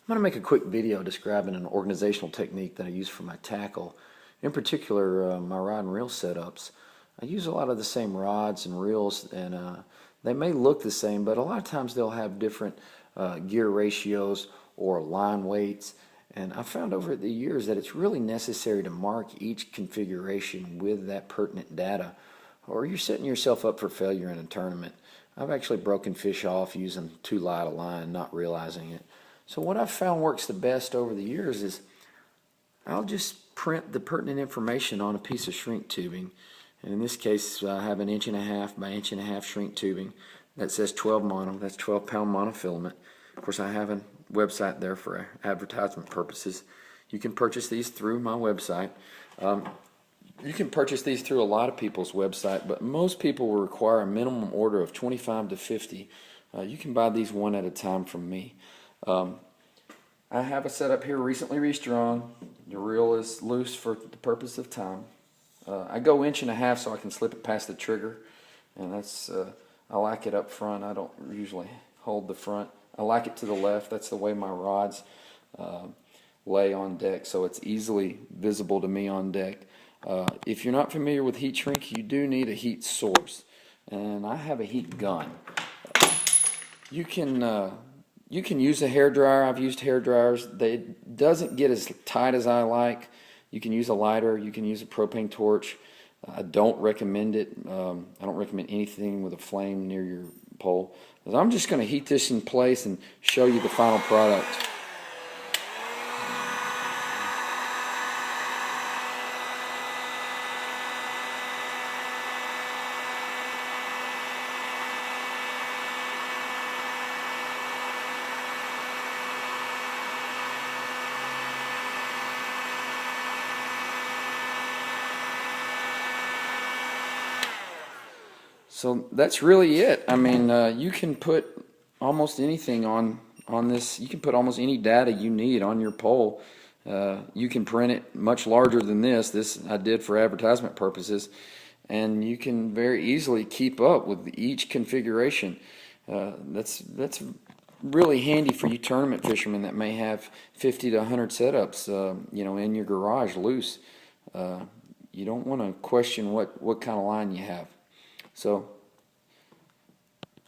I'm going to make a quick video describing an organizational technique that I use for my tackle, in particular my rod and reel setups. I use a lot of the same rods and reels, and they may look the same, but a lot of times they'll have different gear ratios or line weights. And I found over the years that it's really necessary to mark each configuration with that pertinent data, or you're setting yourself up for failure in a tournament. I've actually broken fish off using too light a line, not realizing it. So what I've found works the best over the years is I'll just print the pertinent information on a piece of shrink tubing. And in this case, I have an 1.5" by 1.5" shrink tubing that says 12 mono. That's 12-pound monofilament. Of course, I have a website there for advertisement purposes. You can purchase these through my website. You can purchase these through a lot of people's website, but most people will require a minimum order of 25 to 50. You can buy these one at a time from me. I have a setup here recently restrung. The reel is loose for the purpose of time. I go 1.5" so I can slip it past the trigger, and that's I like it up front. I don't usually hold the front. I like it to the left. That's the way my rods lay on deck, so it's easily visible to me on deck. If you're not familiar with heat shrink, you do need a heat source, and I have a heat gun. You can use a hair dryer. I've used hair dryers. It doesn't get as tight as I like. You can use a lighter. You can use a propane torch. I don't recommend it. I don't recommend anything with a flame near your pole. I'm just going to heat this in place and show you the final product. So that's really it. I mean, you can put almost anything on this. You can put almost any data you need on your pole. You can print it much larger than this. This I did for advertisement purposes, and you can very easily keep up with each configuration. That's really handy for you tournament fishermen that may have 50 to 100 setups, in your garage loose. You don't want to question what kind of line you have. So